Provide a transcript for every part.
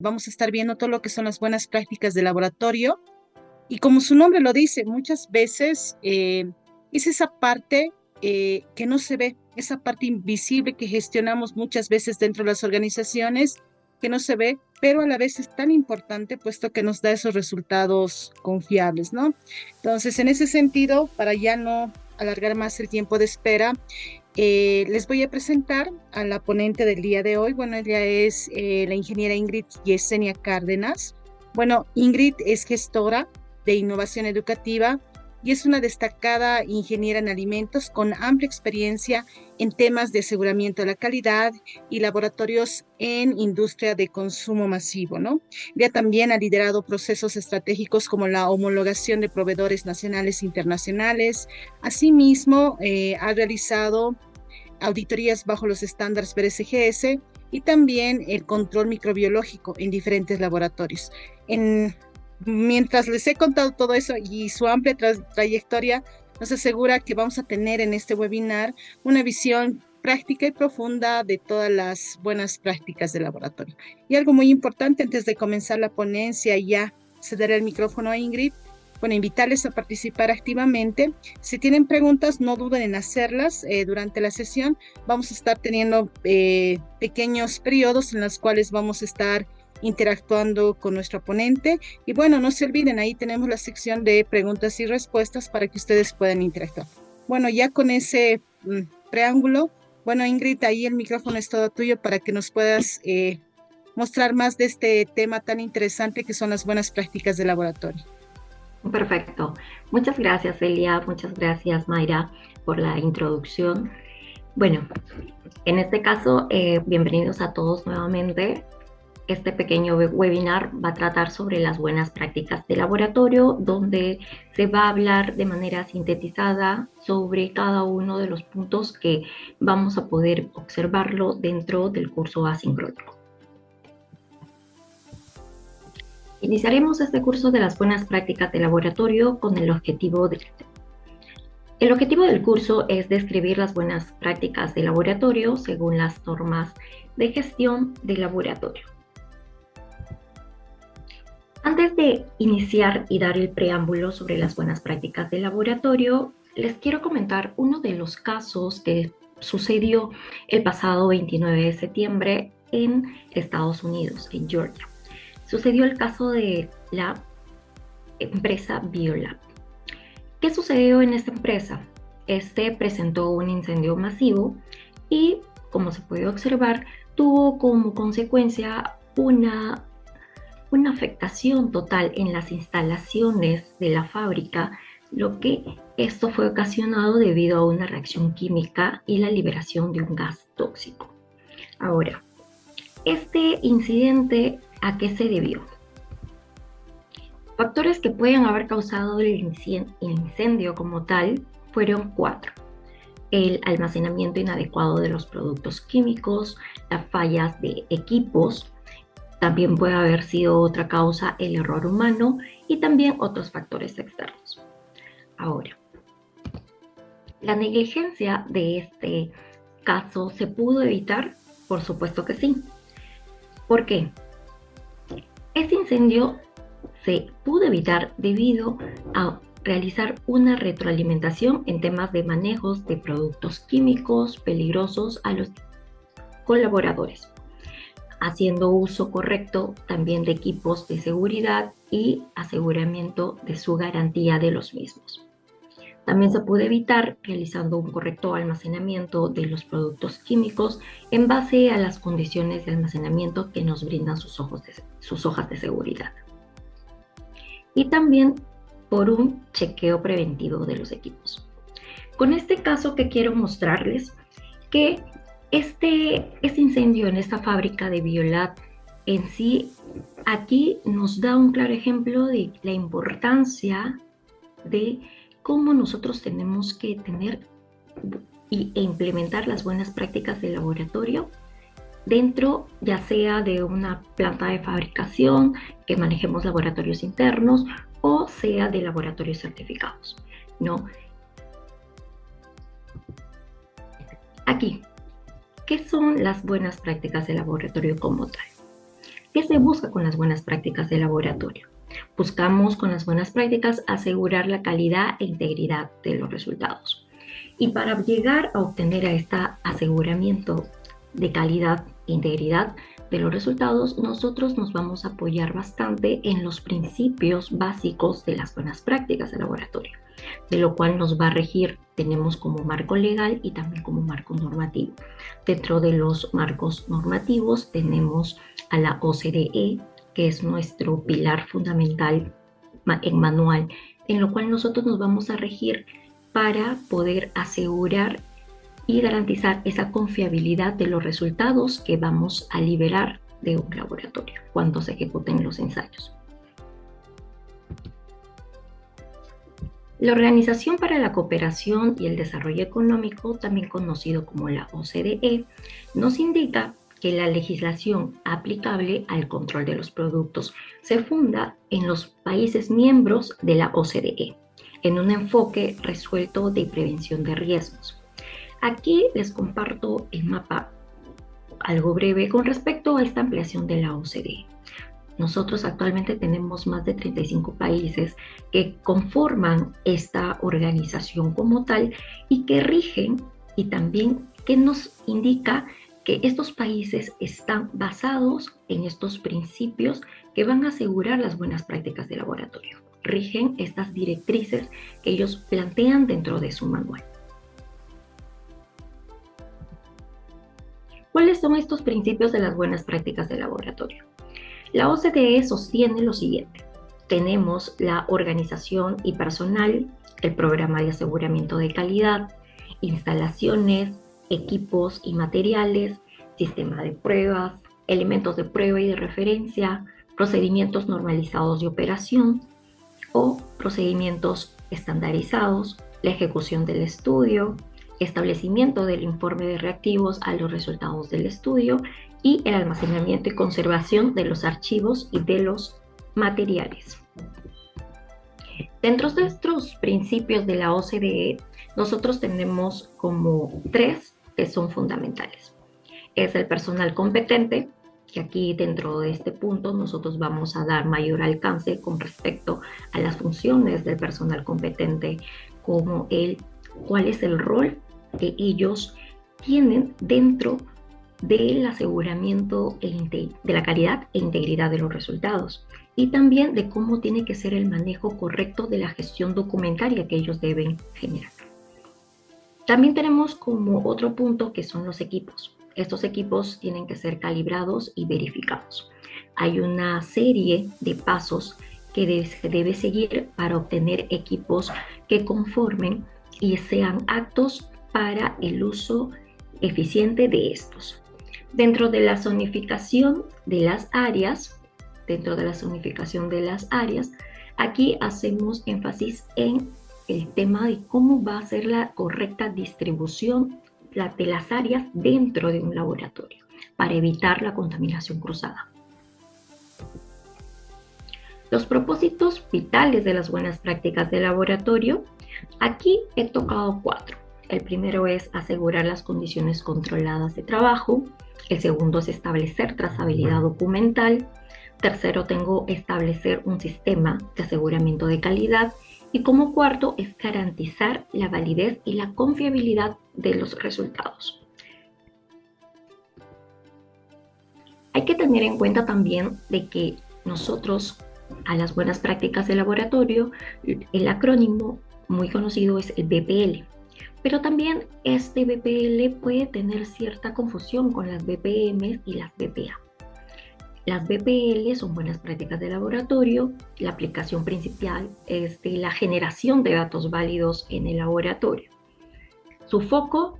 vamos a estar viendo todo lo que son las buenas prácticas de laboratorio. Y como su nombre lo dice, muchas veces es esa parte que no se ve, esa parte invisible que gestionamos muchas veces dentro de las organizaciones, que no se ve, pero a la vez es tan importante puesto que nos da esos resultados confiables, ¿no? Entonces, en ese sentido, para ya no alargar más el tiempo de espera, les voy a presentar a la ponente del día de hoy. Bueno, ella es la ingeniera Ingrid Yesenia Cárdenas. Bueno, Ingrid es gestora de innovación educativa y es una destacada ingeniera en alimentos con amplia experiencia en temas de aseguramiento de la calidad y laboratorios en industria de consumo masivo, ¿no? Ella también ha liderado procesos estratégicos como la homologación de proveedores nacionales e internacionales. Asimismo, ha realizado auditorías bajo los estándares BRSGS y también el control microbiológico en diferentes laboratorios. Mientras les he contado todo eso y su amplia trayectoria, nos asegura que vamos a tener en este webinar una visión práctica y profunda de todas las buenas prácticas de laboratorio. Y algo muy importante antes de comenzar la ponencia, ya ceder el micrófono a Ingrid, bueno, invitarles a participar activamente. Si tienen preguntas, no duden en hacerlas durante la sesión. Vamos a estar teniendo pequeños periodos en los cuales vamos a estar interactuando con nuestra ponente. Y bueno, no se olviden, ahí tenemos la sección de preguntas y respuestas para que ustedes puedan interactuar. Bueno, ya con ese preámbulo, bueno, Ingrid, ahí el micrófono es todo tuyo para que nos puedas mostrar más de este tema tan interesante que son las buenas prácticas de laboratorio. Perfecto. Muchas gracias, Elia. Muchas gracias, Mayra, por la introducción. Bueno, en este caso, bienvenidos a todos nuevamente. Este pequeño webinar va a tratar sobre las buenas prácticas de laboratorio, donde se va a hablar de manera sintetizada sobre cada uno de los puntos que vamos a poder observarlo dentro del curso asincrónico. Iniciaremos este curso de las buenas prácticas de laboratorio con el objetivo del curso es describir las buenas prácticas de laboratorio según las normas de gestión de laboratorio. Antes de iniciar y dar el preámbulo sobre las buenas prácticas de laboratorio, les quiero comentar uno de los casos que sucedió el pasado 29 de septiembre en Estados Unidos, en Georgia. Sucedió el caso de la empresa Biolab. ¿Qué sucedió en esta empresa? Este presentó un incendio masivo y, como se puede observar, tuvo como consecuencia una afectación total en las instalaciones de la fábrica, lo que esto fue ocasionado debido a una reacción química y la liberación de un gas tóxico. Ahora, este incidente, ¿a qué se debió? Factores que pueden haber causado el incendio como tal fueron 4. El almacenamiento inadecuado de los productos químicos, las fallas de equipos, también puede haber sido otra causa el error humano y también otros factores externos. Ahora, ¿la negligencia de este caso se pudo evitar? Por supuesto que sí. ¿Por qué? Este incendio se pudo evitar debido a realizar una retroalimentación en temas de manejos de productos químicos peligrosos a los colaboradores, haciendo uso correcto también de equipos de seguridad y aseguramiento de su garantía de los mismos. También se puede evitar realizando un correcto almacenamiento de los productos químicos en base a las condiciones de almacenamiento que nos brindan sus hojas de seguridad. Y también por un chequeo preventivo de los equipos. Con este caso que quiero mostrarles que este incendio en esta fábrica de Biolab en sí, aquí nos da un claro ejemplo de la importancia de cómo nosotros tenemos que tener e implementar las buenas prácticas de laboratorio dentro ya sea de una planta de fabricación, que manejemos laboratorios internos o sea de laboratorios certificados, ¿no? Aquí, ¿qué son las buenas prácticas de laboratorio como tal? ¿Qué se busca con las buenas prácticas de laboratorio? Buscamos con las buenas prácticas asegurar la calidad e integridad de los resultados. Y para llegar a obtener a este aseguramiento de calidad e integridad de los resultados, nosotros nos vamos a apoyar bastante en los principios básicos de las buenas prácticas de laboratorio, de lo cual nos va a regir, tenemos como marco legal y también como marco normativo. Dentro de los marcos normativos tenemos a la OCDE, que es nuestro pilar fundamental en manual, en lo cual nosotros nos vamos a regir para poder asegurar y garantizar esa confiabilidad de los resultados que vamos a liberar de un laboratorio cuando se ejecuten los ensayos. La Organización para la Cooperación y el Desarrollo Económico, también conocido como la OCDE, nos indica que la legislación aplicable al control de los productos se funda en los países miembros de la OCDE, en un enfoque resuelto de prevención de riesgos. Aquí les comparto el mapa algo breve con respecto a esta ampliación de la OCDE. Nosotros actualmente tenemos más de 35 países que conforman esta organización como tal y que rigen, y también que nos indica que estos países están basados en estos principios que van a asegurar las buenas prácticas de laboratorio. Rigen estas directrices que ellos plantean dentro de su manual. ¿Cuáles son estos principios de las buenas prácticas de laboratorio? La OCDE sostiene lo siguiente. Tenemos la organización y personal, el programa de aseguramiento de calidad, instalaciones, equipos y materiales, sistema de pruebas, elementos de prueba y de referencia, procedimientos normalizados de operación o procedimientos estandarizados, la ejecución del estudio, establecimiento del informe de reactivos a los resultados del estudio y el almacenamiento y conservación de los archivos y de los materiales. Dentro de estos principios de la OCDE, nosotros tenemos como 3 que son fundamentales. Es el personal competente, que aquí dentro de este punto nosotros vamos a dar mayor alcance con respecto a las funciones del personal competente, como cuál es el rol que ellos tienen dentro del aseguramiento de la calidad e integridad de los resultados, y también de cómo tiene que ser el manejo correcto de la gestión documentaria que ellos deben generar. También tenemos como otro punto que son los equipos. Estos equipos tienen que ser calibrados y verificados. Hay una serie de pasos que se debe seguir para obtener equipos que conformen y sean aptos para el uso eficiente de estos. Dentro de la zonificación de las áreas, aquí hacemos énfasis en el tema de cómo va a ser la correcta distribución de las áreas dentro de un laboratorio para evitar la contaminación cruzada. Los propósitos vitales de las buenas prácticas de laboratorio, aquí he tocado 4. El primero es asegurar las condiciones controladas de trabajo. El segundo es establecer trazabilidad documental. Tercero, tengo establecer un sistema de aseguramiento de calidad. Y como cuarto es garantizar la validez y la confiabilidad de los resultados. Hay que tener en cuenta también de que nosotros a las buenas prácticas de laboratorio, el acrónimo muy conocido es el BPL. Pero también este BPL puede tener cierta confusión con las BPM y las BPA. Las BPL son buenas prácticas de laboratorio. La aplicación principal es de la generación de datos válidos en el laboratorio. Su foco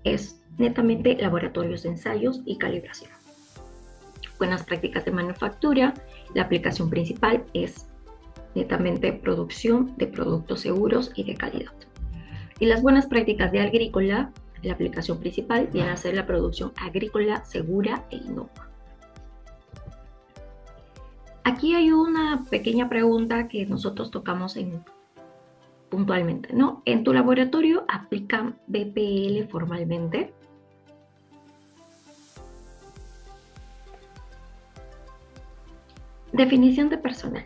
es netamente laboratorios, ensayos y calibración. Buenas prácticas de manufactura. La aplicación principal es netamente producción de productos seguros y de calidad. Y las buenas prácticas de agrícola, la aplicación principal viene a ser la producción agrícola segura e inocua. Aquí hay una pequeña pregunta que nosotros tocamos puntualmente, ¿no? ¿En tu laboratorio aplican BPL formalmente? Definición de personal.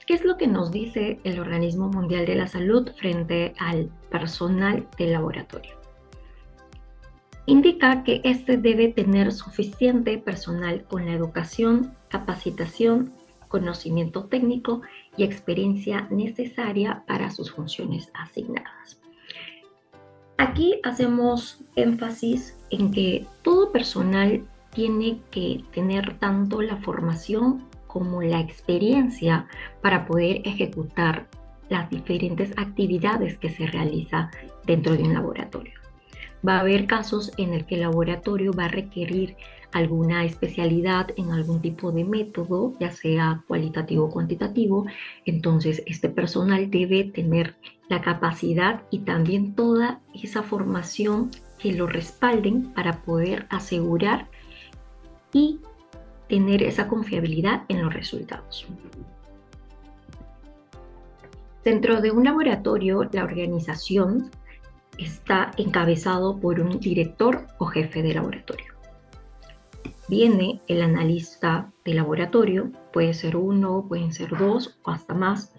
¿Qué es lo que nos dice el Organismo Mundial de la Salud frente al personal de laboratorio? Indica que este debe tener suficiente personal con la educación, capacitación, conocimiento técnico y experiencia necesaria para sus funciones asignadas. Aquí hacemos énfasis en que todo personal tiene que tener tanto la formación como la experiencia para poder ejecutar las diferentes actividades que se realiza dentro de un laboratorio. Va a haber casos en el que el laboratorio va a requerir alguna especialidad en algún tipo de método, ya sea cualitativo o cuantitativo. Entonces, este personal debe tener la capacidad y también toda esa formación que lo respalden para poder asegurar y tener esa confiabilidad en los resultados. Dentro de un laboratorio, la organización está encabezado por un director o jefe de laboratorio. Viene el analista de laboratorio, puede ser uno, pueden ser dos o hasta más.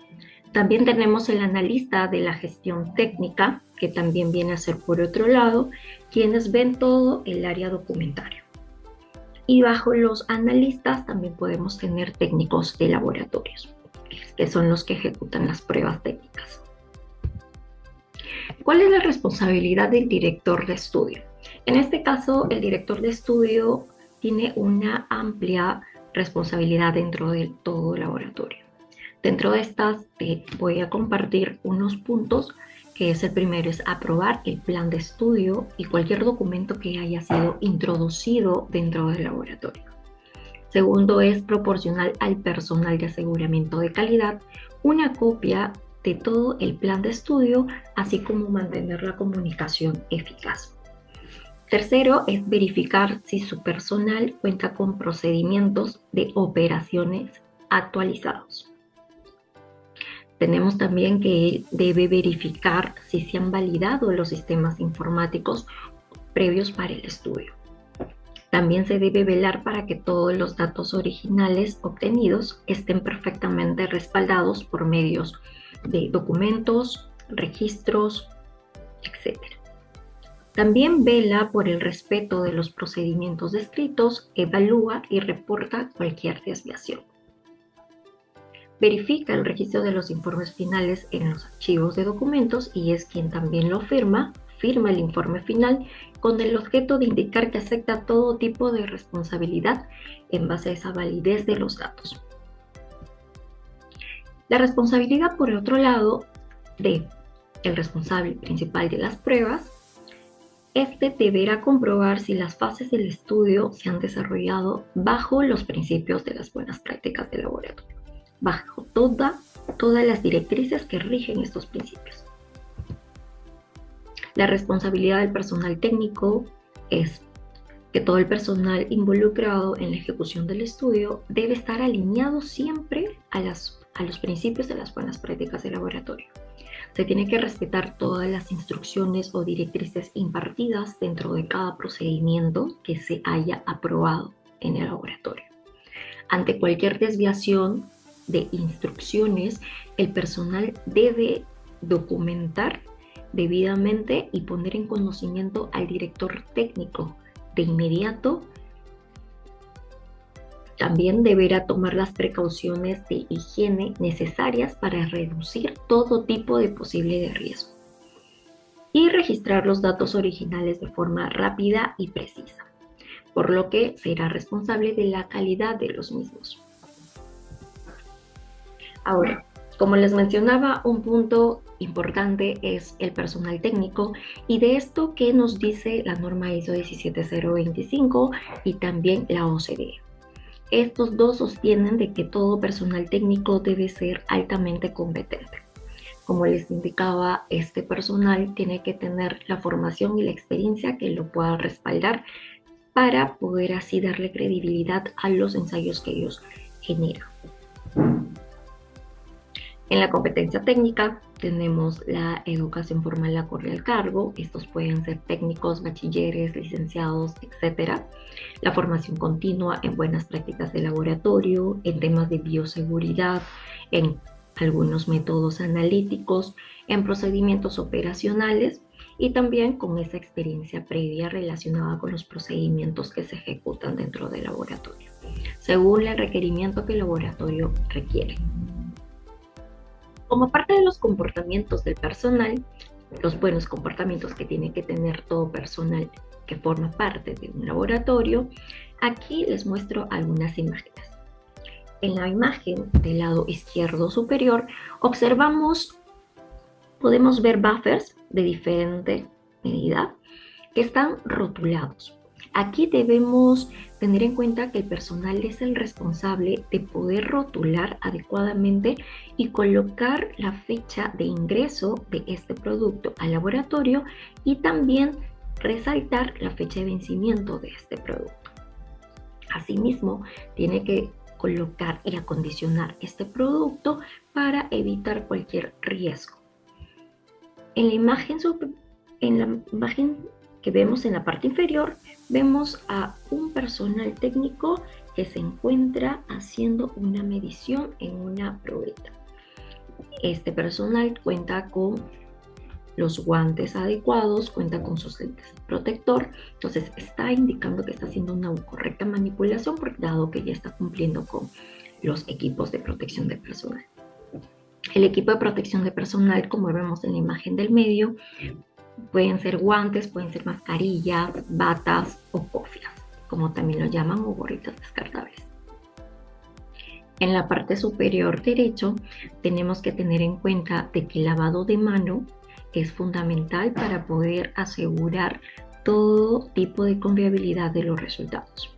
También tenemos el analista de la gestión técnica, que también viene a ser por otro lado, quienes ven todo el área documentario. Y bajo los analistas también podemos tener técnicos de laboratorios, que son los que ejecutan las pruebas técnicas. ¿Cuál es la responsabilidad del director de estudio? En este caso, el director de estudio tiene una amplia responsabilidad dentro de todo laboratorio. Dentro de estas te voy a compartir unos puntos, que es el primero, es aprobar el plan de estudio y cualquier documento que haya sido introducido dentro del laboratorio. Segundo es proporcionar al personal de aseguramiento de calidad una copia de todo el plan de estudio, así como mantener la comunicación eficaz. Tercero es verificar si su personal cuenta con procedimientos de operaciones actualizados. Tenemos también que debe verificar si se han validado los sistemas informáticos previos para el estudio. También se debe velar para que todos los datos originales obtenidos estén perfectamente respaldados por medios de documentos, registros, etc. También vela por el respeto de los procedimientos descritos, evalúa y reporta cualquier desviación. Verifica el registro de los informes finales en los archivos de documentos y es quien también lo firma el informe final con el objeto de indicar que acepta todo tipo de responsabilidad en base a esa validez de los datos. La responsabilidad, por otro lado, de el responsable principal de las pruebas, este deberá comprobar si las fases del estudio se han desarrollado bajo los principios de las buenas prácticas de laboratorio, bajo todas las directrices que rigen estos principios. La responsabilidad del personal técnico es que todo el personal involucrado en la ejecución del estudio debe estar alineado siempre a los principios de las buenas prácticas de laboratorio. Se tiene que respetar todas las instrucciones o directrices impartidas dentro de cada procedimiento que se haya aprobado en el laboratorio. Ante cualquier desviación de instrucciones, el personal debe documentar debidamente y poner en conocimiento al director técnico de inmediato. También deberá tomar las precauciones de higiene necesarias para reducir todo tipo de posible riesgo y registrar los datos originales de forma rápida y precisa, por lo que será responsable de la calidad de los mismos. Ahora, como les mencionaba, un punto importante es el personal técnico y de esto que nos dice la norma ISO 17025 y también la OCDE. Estos dos sostienen de que todo personal técnico debe ser altamente competente. Como les indicaba, este personal tiene que tener la formación y la experiencia que lo pueda respaldar para poder así darle credibilidad a los ensayos que ellos generan. En la competencia técnica tenemos la educación formal acorde al cargo. Estos pueden ser técnicos, bachilleres, licenciados, etcétera. La formación continua en buenas prácticas de laboratorio, en temas de bioseguridad, en algunos métodos analíticos, en procedimientos operacionales y también con esa experiencia previa relacionada con los procedimientos que se ejecutan dentro del laboratorio, según el requerimiento que el laboratorio requiere. Como parte de los comportamientos del personal, los buenos comportamientos que tiene que tener todo personal que forma parte de un laboratorio, aquí les muestro algunas imágenes. En la imagen del lado izquierdo superior podemos ver buffers de diferente medida que están rotulados. Aquí debemos tener en cuenta que el personal es el responsable de poder rotular adecuadamente y colocar la fecha de ingreso de este producto al laboratorio y también resaltar la fecha de vencimiento de este producto. Asimismo, tiene que colocar y acondicionar este producto para evitar cualquier riesgo. En la imagen que vemos en la parte inferior, vemos a un personal técnico que se encuentra haciendo una medición en una probeta. Este personal cuenta con los guantes adecuados, cuenta con sus lentes protector, entonces está indicando que está haciendo una correcta manipulación, dado que ya está cumpliendo con los equipos de protección de personal. El equipo de protección de personal, como vemos en la imagen del medio, pueden ser guantes, pueden ser mascarillas, batas o cofias, como también lo llaman, o gorritas descartables. En la parte superior derecho tenemos que tener en cuenta de que el lavado de mano es fundamental para poder asegurar todo tipo de confiabilidad de los resultados.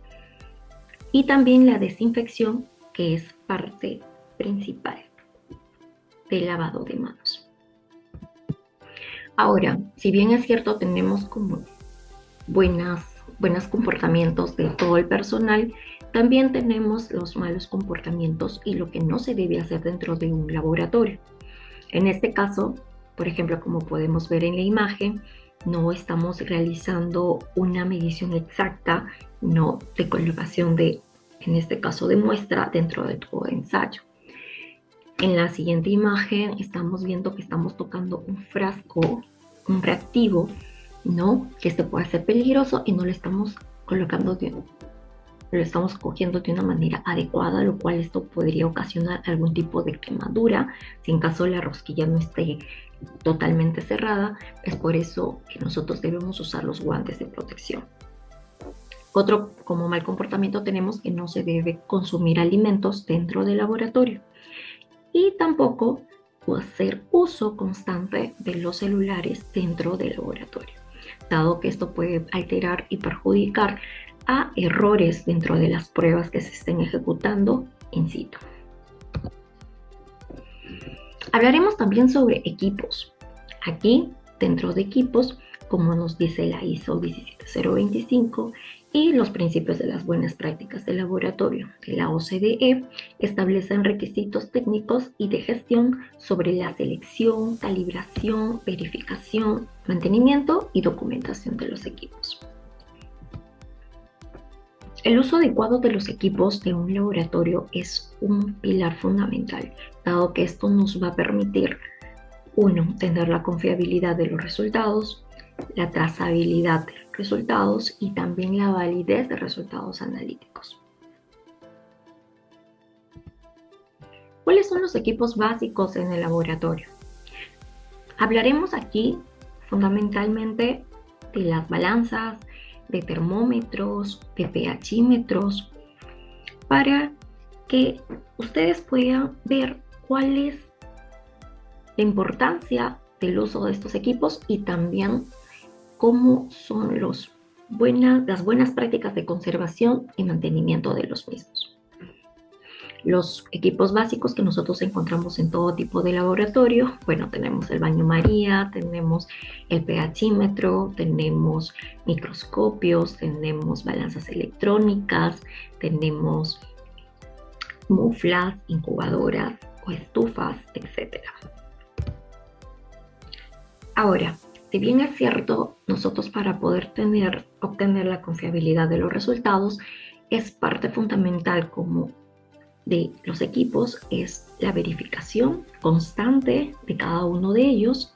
Y también la desinfección, que es parte principal del lavado de manos. Ahora, si bien es cierto, tenemos como buenos comportamientos de todo el personal, también tenemos los malos comportamientos y lo que no se debe hacer dentro de un laboratorio. En este caso, por ejemplo, como podemos ver en la imagen, no estamos realizando una medición exacta, no de colocación de, en este caso, de muestra dentro de todo ensayo. En la siguiente imagen estamos viendo que estamos tocando un frasco, un reactivo, ¿no? Que este puede ser peligroso y no lo estamos colocando lo estamos cogiendo de una manera adecuada, lo cual esto podría ocasionar algún tipo de quemadura si en caso la rosquilla no esté totalmente cerrada. Es por eso que nosotros debemos usar los guantes de protección. Otro como mal comportamiento tenemos que no se debe consumir alimentos dentro del laboratorio y tampoco hacer uso constante de los celulares dentro del laboratorio, dado que esto puede alterar y perjudicar a errores dentro de las pruebas que se estén ejecutando in situ. Hablaremos también sobre equipos. Aquí, dentro de equipos, como nos dice la ISO 17025 y los principios de las buenas prácticas de laboratorio de la OCDE, establecen requisitos técnicos y de gestión sobre la selección, calibración, verificación, mantenimiento y documentación de los equipos. El uso adecuado de los equipos de un laboratorio es un pilar fundamental, dado que esto nos va a permitir, uno, tener la confiabilidad de los resultados, la trazabilidad de los resultados y también la validez de resultados analíticos. ¿Cuáles son los equipos básicos en el laboratorio? Hablaremos aquí fundamentalmente de las balanzas, de termómetros, de pHímetros, para que ustedes puedan ver cuál es la importancia del uso de estos equipos y también cómo son las buenas prácticas de conservación y mantenimiento de los mismos. Los equipos básicos que nosotros encontramos en todo tipo de laboratorio, bueno, tenemos el baño María, tenemos el pHímetro, tenemos microscopios, tenemos balanzas electrónicas, tenemos muflas, incubadoras o estufas, etc. Ahora, si bien es cierto, nosotros para poder obtener la confiabilidad de los resultados, es parte fundamental como de los equipos, es la verificación constante de cada uno de ellos.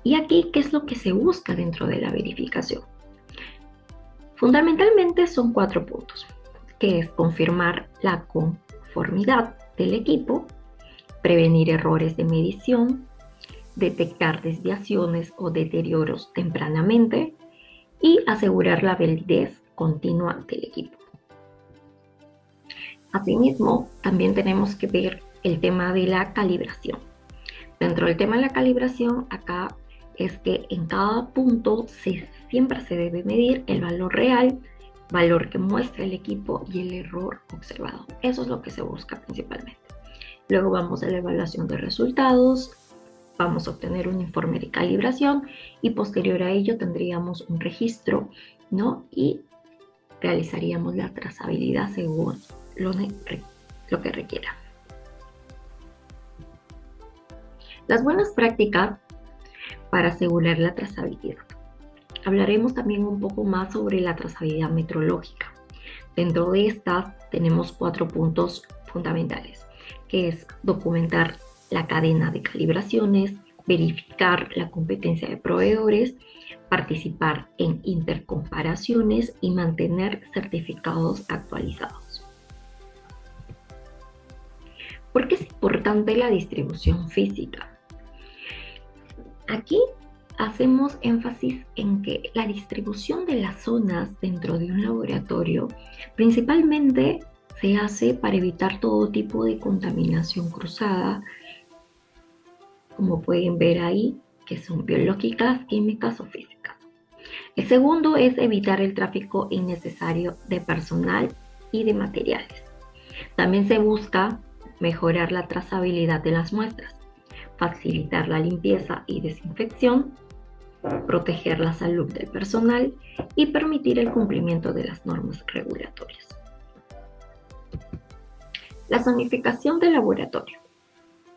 Y aquí, ¿qué es lo que se busca dentro de la verificación? Fundamentalmente son 4 puntos, que es confirmar la conformidad del equipo, prevenir errores de medición, detectar desviaciones o deterioros tempranamente y asegurar la validez continua del equipo. Asimismo, también tenemos que ver el tema de la calibración. Dentro del tema de la calibración, acá es que en cada punto siempre se debe medir el valor real, valor que muestra el equipo y el error observado. Eso es lo que se busca principalmente. Luego vamos a la evaluación de resultados, vamos a obtener un informe de calibración y posterior a ello tendríamos un registro, ¿no? Y realizaríamos la trazabilidad según lo que requiera. Las buenas prácticas para asegurar la trazabilidad. Hablaremos también un poco más sobre la trazabilidad metrológica. Dentro de estas tenemos 4 puntos fundamentales, que es documentar la cadena de calibraciones, verificar la competencia de proveedores, participar en intercomparaciones y mantener certificados actualizados. ¿Por qué es importante la distribución física? Aquí hacemos énfasis en que la distribución de las zonas dentro de un laboratorio principalmente se hace para evitar todo tipo de contaminación cruzada, como pueden ver ahí, que son biológicas, químicas o físicas. El segundo es evitar el tráfico innecesario de personal y de materiales. También se busca mejorar la trazabilidad de las muestras, facilitar la limpieza y desinfección, proteger la salud del personal y permitir el cumplimiento de las normas regulatorias. La zonificación del laboratorio.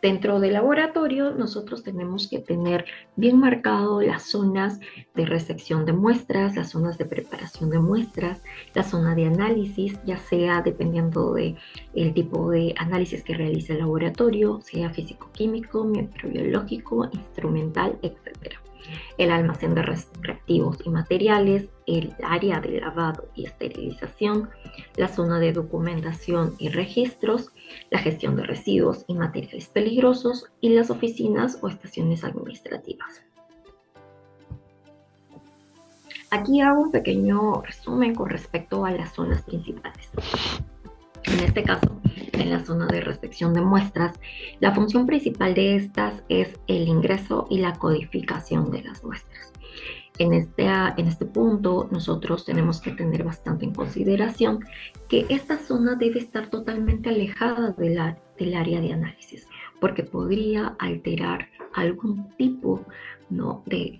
Dentro del laboratorio nosotros tenemos que tener bien marcado las zonas de recepción de muestras, las zonas de preparación de muestras, la zona de análisis, ya sea dependiendo del tipo de análisis que realice el laboratorio, sea físico-químico, microbiológico, instrumental, etc. El almacén de reactivos y materiales, el área de lavado y esterilización, la zona de documentación y registros, la gestión de residuos y materiales peligrosos y las oficinas o estaciones administrativas. Aquí hago un pequeño resumen con respecto a las zonas principales. En este caso, en la zona de recepción de muestras, la función principal de estas es el ingreso y la codificación de las muestras. En este punto, nosotros tenemos que tener bastante en consideración que esta zona debe estar totalmente alejada del área de análisis, porque podría alterar algún tipo, ¿no?, de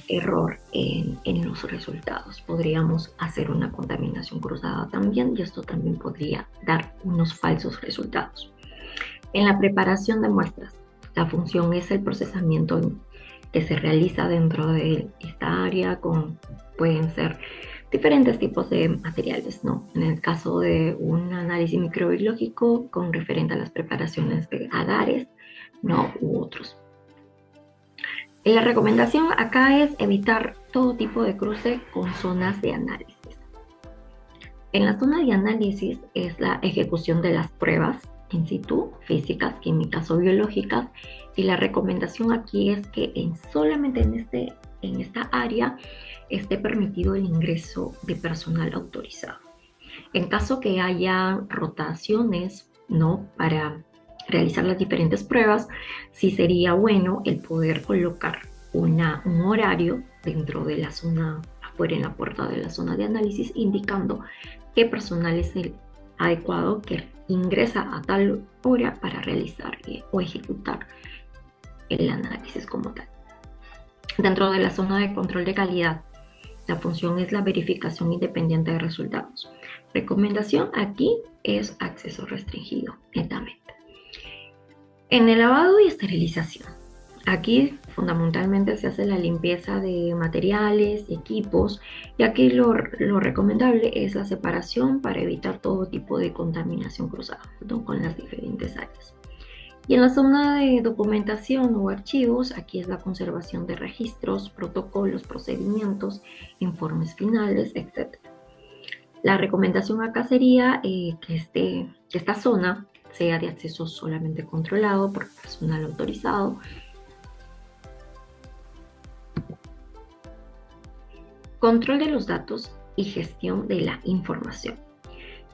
error en los resultados. Podríamos hacer una contaminación cruzada también y esto también podría dar unos falsos resultados. En la preparación de muestras, la función es el procesamiento que se realiza dentro de esta área pueden ser diferentes tipos de materiales, ¿no? En el caso de un análisis microbiológico con referente a las preparaciones de agares, ¿no?, u otros. La recomendación acá es evitar todo tipo de cruce con zonas de análisis. En la zona de análisis es la ejecución de las pruebas in situ, físicas, químicas o biológicas, y la recomendación aquí es que solamente en esta área esté permitido el ingreso de personal autorizado. En caso que haya rotaciones, ¿no?, para realizar las diferentes pruebas, sí sería bueno el poder colocar un horario dentro de la zona, afuera en la puerta de la zona de análisis, indicando qué personal es el adecuado que ingresa a tal hora para realizar o ejecutar el análisis como tal. Dentro de la zona de control de calidad, la función es la verificación independiente de resultados. Recomendación aquí es acceso restringido, netamente. En el lavado y esterilización, Aquí fundamentalmente se hace la limpieza de materiales, equipos, y aquí lo recomendable es la separación para evitar todo tipo de contaminación cruzada, ¿no?, con las diferentes áreas. Y en la zona de documentación o archivos, aquí es la conservación de registros, protocolos, procedimientos, informes finales, etc. La recomendación acá sería que esta zona sea de acceso solamente controlado por personal autorizado. Control de los datos y gestión de la información.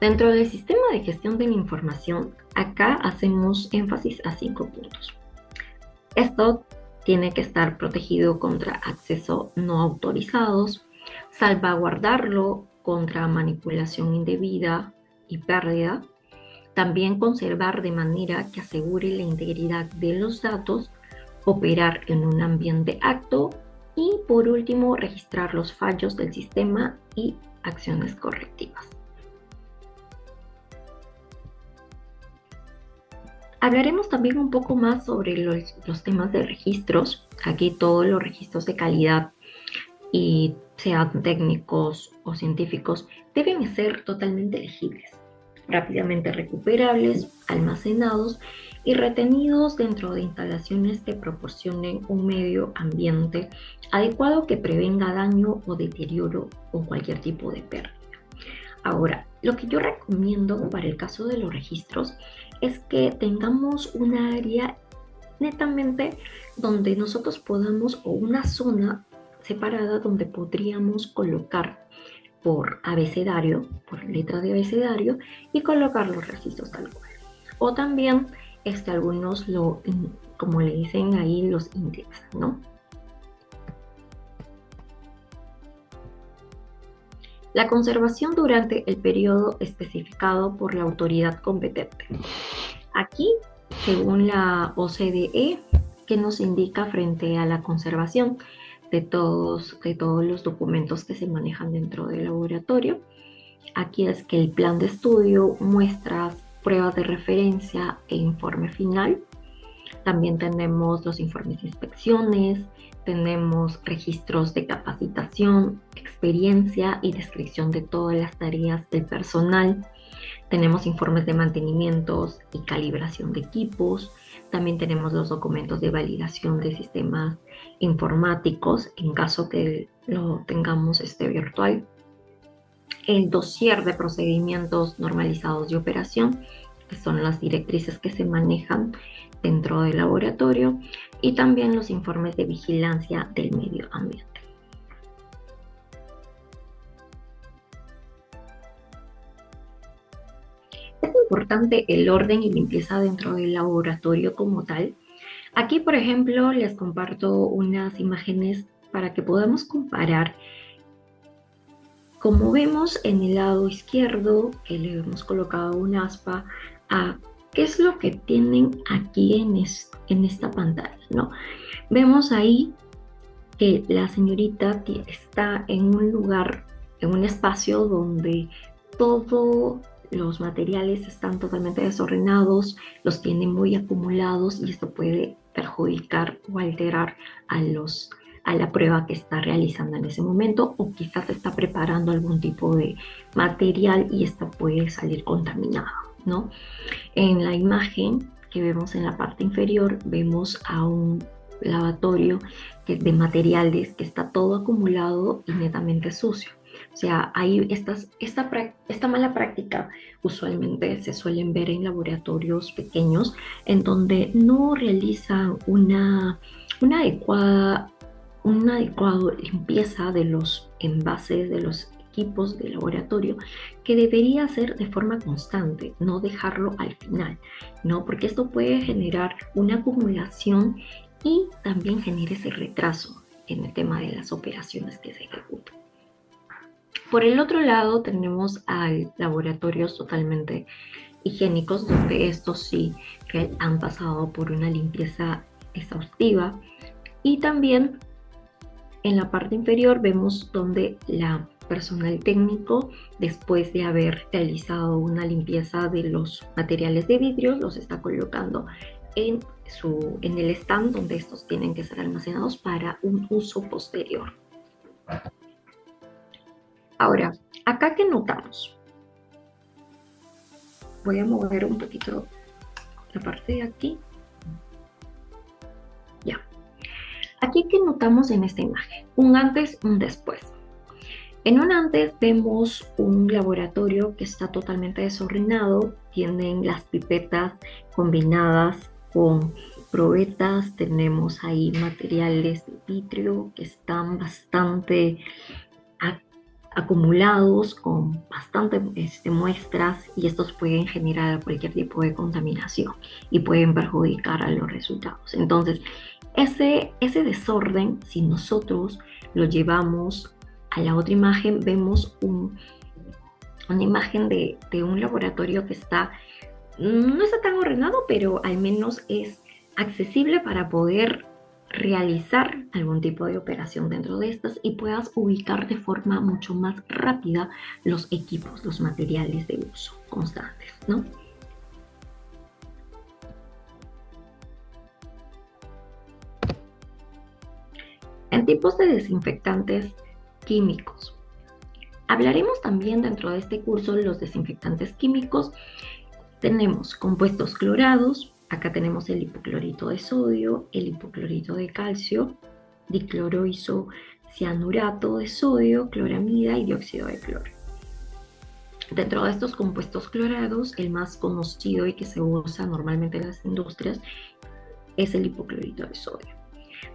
Dentro del sistema de gestión de la información, acá hacemos énfasis a 5 puntos. Esto tiene que estar protegido contra acceso no autorizados, salvaguardarlo contra manipulación indebida y pérdida, también conservar de manera que asegure la integridad de los datos, operar en un ambiente apto y, por último, registrar los fallos del sistema y acciones correctivas. Hablaremos también un poco más sobre los temas de registros. Aquí todos los registros de calidad, y sean técnicos o científicos, deben ser totalmente legibles, rápidamente recuperables, almacenados y retenidos dentro de instalaciones que proporcionen un medio ambiente adecuado que prevenga daño o deterioro o cualquier tipo de pérdida. Ahora, lo que yo recomiendo para el caso de los registros es que tengamos un área netamente donde nosotros podamos, o una zona separada donde podríamos colocar por abecedario, por letra de abecedario, y colocar los registros tal cual. O también algunos como le dicen ahí, los indexan, ¿no? La conservación durante el periodo especificado por la autoridad competente. Aquí, según la OCDE, ¿qué nos indica frente a la conservación de todos los documentos que se manejan dentro del laboratorio? Aquí es que el plan de estudio, muestras, pruebas de referencia e informe final. También tenemos los informes de inspecciones, tenemos registros de capacitación, experiencia y descripción de todas las tareas del personal. Tenemos informes de mantenimientos y calibración de equipos. También tenemos los documentos de validación de sistemas informáticos, en caso que lo tengamos virtual. El dossier de procedimientos normalizados de operación, que son las directrices que se manejan dentro del laboratorio, y también los informes de vigilancia del medio ambiente. Es importante el orden y limpieza dentro del laboratorio como tal. Aquí, por ejemplo, les comparto unas imágenes para que podamos comparar. Como vemos en el lado izquierdo, que le hemos colocado un aspa, a qué es lo que tienen aquí en esta pantalla, ¿no? Vemos ahí que la señorita está en un lugar, en un espacio donde todos los materiales están totalmente desordenados, los tiene muy acumulados, y esto puede perjudicar o alterar a la prueba que está realizando en ese momento, o quizás está preparando algún tipo de material y esta puede salir contaminada, ¿no? En la imagen que vemos en la parte inferior, vemos a un lavatorio de materiales que está todo acumulado y netamente sucio. O sea, hay esta mala práctica usualmente se suelen ver en laboratorios pequeños, en donde no realizan una adecuada limpieza de los envases, de los equipos de laboratorio, que debería ser de forma constante, no dejarlo al final, ¿no? Porque esto puede generar una acumulación y también genera ese retraso en el tema de las operaciones que se ejecutan. Por el otro lado, tenemos laboratorios totalmente higiénicos, donde estos sí que han pasado por una limpieza exhaustiva, y también en la parte inferior vemos donde la personal técnico, después de haber realizado una limpieza de los materiales de vidrio, los está colocando en el stand donde estos tienen que ser almacenados para un uso posterior. Ahora, acá que notamos, voy a mover un poquito la parte de aquí. Ya. Aquí que notamos en esta imagen, un antes, un después. En un antes vemos un laboratorio que está totalmente desordenado, tienen las pipetas combinadas con probetas, tenemos ahí materiales de vitrio que están bastante acumulados con bastantes muestras, y estos pueden generar cualquier tipo de contaminación y pueden perjudicar a los resultados. Entonces, ese desorden, si nosotros lo llevamos a la otra imagen, vemos una imagen de un laboratorio que no está tan ordenado, pero al menos es accesible para poder realizar algún tipo de operación dentro de estas y puedas ubicar de forma mucho más rápida los equipos, los materiales de uso constantes, ¿no? En tipos de desinfectantes químicos. Hablaremos también dentro de este curso los desinfectantes químicos. Tenemos compuestos clorados, acá tenemos el hipoclorito de sodio, el hipoclorito de calcio, dicloroisocianurato de sodio, cloramida y dióxido de cloro. Dentro de estos compuestos clorados, el más conocido y que se usa normalmente en las industrias es el hipoclorito de sodio.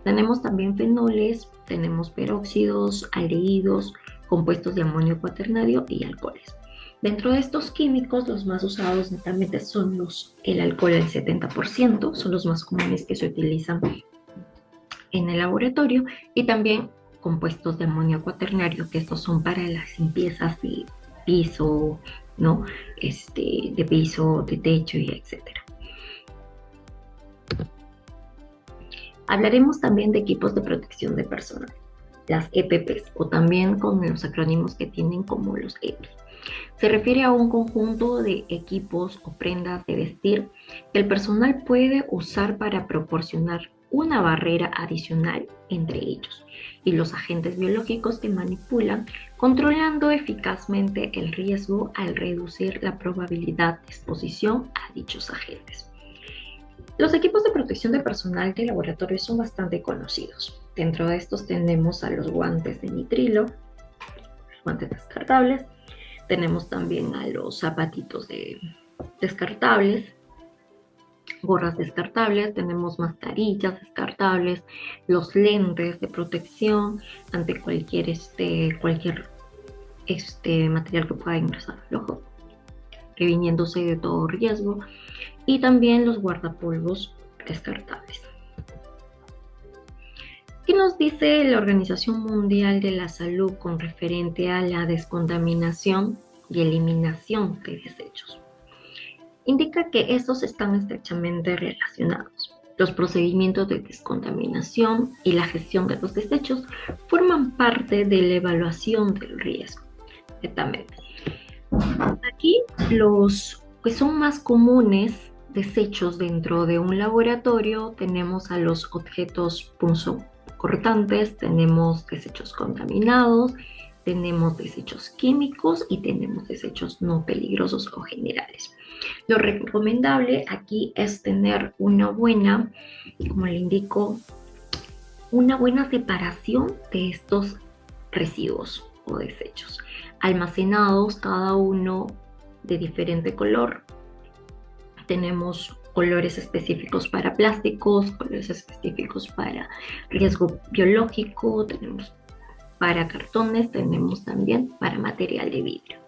Tenemos también fenoles, tenemos peróxidos, aldehídos, compuestos de amonio cuaternario y alcoholes. Dentro de estos químicos, los más usados netamente son el alcohol al 70%, son los más comunes que se utilizan en el laboratorio, y también compuestos de amonio cuaternario, que estos son para las limpiezas de piso, ¿no? De piso, de techo y etcétera. Hablaremos también de equipos de protección de personal, las EPPs, o también con los acrónimos que tienen como los EPI. Se refiere a un conjunto de equipos o prendas de vestir que el personal puede usar para proporcionar una barrera adicional entre ellos y los agentes biológicos que manipulan, controlando eficazmente el riesgo al reducir la probabilidad de exposición a dichos agentes. Los equipos de protección de personal de laboratorio son bastante conocidos. Dentro de estos tenemos a los guantes de nitrilo, guantes descartables. Tenemos también a los zapatitos descartables, gorras descartables, tenemos mascarillas descartables, los lentes de protección ante cualquier material que pueda ingresar al ojo, previniéndose de todo riesgo, y también los guardapolvos descartables. ¿Qué nos dice la Organización Mundial de la Salud con referente a la descontaminación y eliminación de desechos? Indica que estos están estrechamente relacionados. Los procedimientos de descontaminación y la gestión de los desechos forman parte de la evaluación del riesgo. Exactamente. Aquí los que son más comunes desechos dentro de un laboratorio, tenemos a los objetos punzocortantes, tenemos desechos contaminados, tenemos desechos químicos y tenemos desechos no peligrosos o generales. Lo recomendable aquí es tener una buena, como le indico, una buena separación de estos residuos o desechos, almacenados cada uno de diferente color. Tenemos colores específicos para plásticos, colores específicos para riesgo biológico, tenemos para cartones, tenemos también para material de vidrio.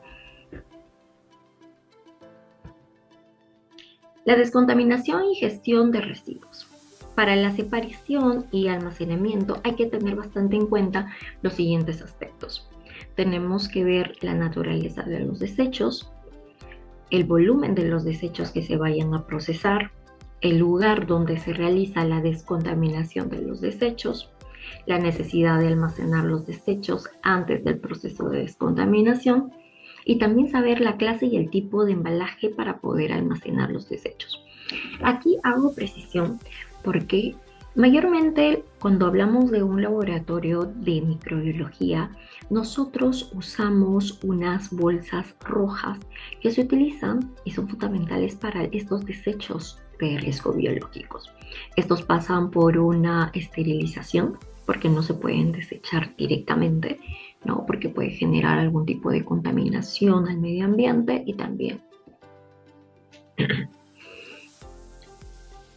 La descontaminación y gestión de residuos. Para la separación y almacenamiento hay que tener bastante en cuenta los siguientes aspectos. Tenemos que ver la naturaleza de los desechos, el volumen de los desechos que se vayan a procesar, el lugar donde se realiza la descontaminación de los desechos, la necesidad de almacenar los desechos antes del proceso de descontaminación y también saber la clase y el tipo de embalaje para poder almacenar los desechos. Aquí hago precisión porque mayormente cuando hablamos de un laboratorio de microbiología, nosotros usamos unas bolsas rojas que se utilizan y son fundamentales para estos desechos de riesgo biológicos. Estos pasan por una esterilización porque no se pueden desechar directamente, ¿no? Porque puede generar algún tipo de contaminación al medio ambiente y también.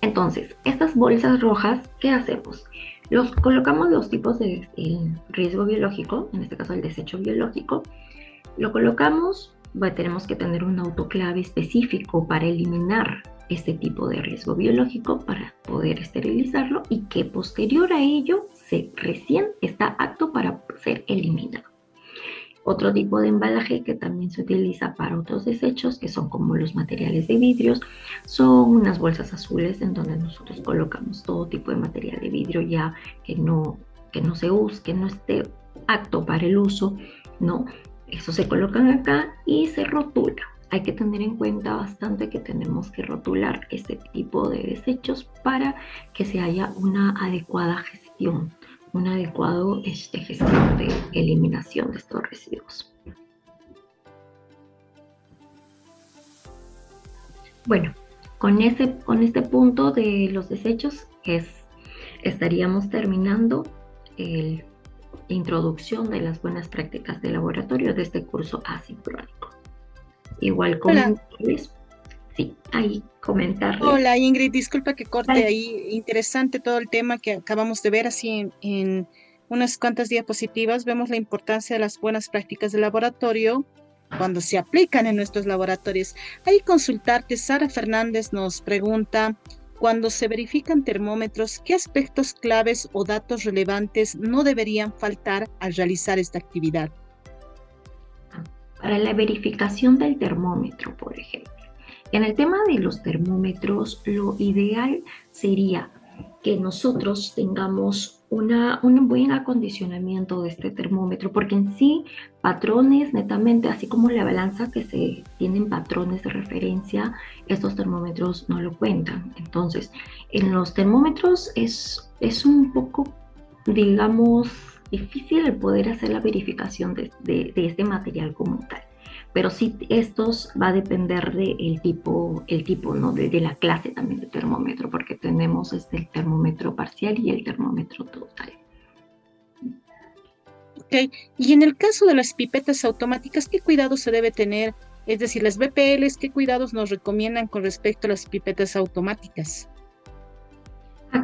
Entonces, estas bolsas rojas, ¿qué hacemos? Colocamos los tipos de riesgo biológico, en este caso el desecho biológico, lo colocamos, tenemos que tener un autoclave específico para eliminar este tipo de riesgo biológico para poder esterilizarlo y que posterior a ello recién está apto para ser eliminado. Otro tipo de embalaje que también se utiliza para otros desechos, que son como los materiales de vidrios, son unas bolsas azules en donde nosotros colocamos todo tipo de material de vidrio ya que no se use, que no esté apto para el uso, ¿no? Eso se colocan acá y se rotula. Hay que tener en cuenta bastante que tenemos que rotular este tipo de desechos para que se haya una adecuada gestión, un adecuado gestión de eliminación de estos residuos. Bueno, con este punto de los desechos estaríamos terminando la introducción de las buenas prácticas de laboratorio de este curso asincrónico. Igual comentarles, sí, ahí comentarles. Hola Ingrid, disculpa que corte ahí, interesante todo el tema que acabamos de ver, así en unas cuantas diapositivas vemos la importancia de las buenas prácticas de laboratorio cuando se aplican en nuestros laboratorios. Ahí consultarte, Sara Fernández nos pregunta, cuando se verifican termómetros, ¿qué aspectos claves o datos relevantes no deberían faltar al realizar esta actividad? Para la verificación del termómetro, por ejemplo. En el tema de los termómetros, lo ideal sería que nosotros tengamos un buen acondicionamiento de este termómetro, porque en sí, patrones netamente, así como la balanza que se tienen patrones de referencia, estos termómetros no lo cuentan. Entonces, en los termómetros es un poco, digamos, difícil el poder hacer la verificación de este material como tal. Pero sí, estos va a depender del tipo, ¿no? De la clase también de termómetro, porque tenemos el termómetro parcial y el termómetro total. Ok, y en el caso de las pipetas automáticas, ¿qué cuidados se debe tener? Es decir, las BPLs, ¿qué cuidados nos recomiendan con respecto a las pipetas automáticas?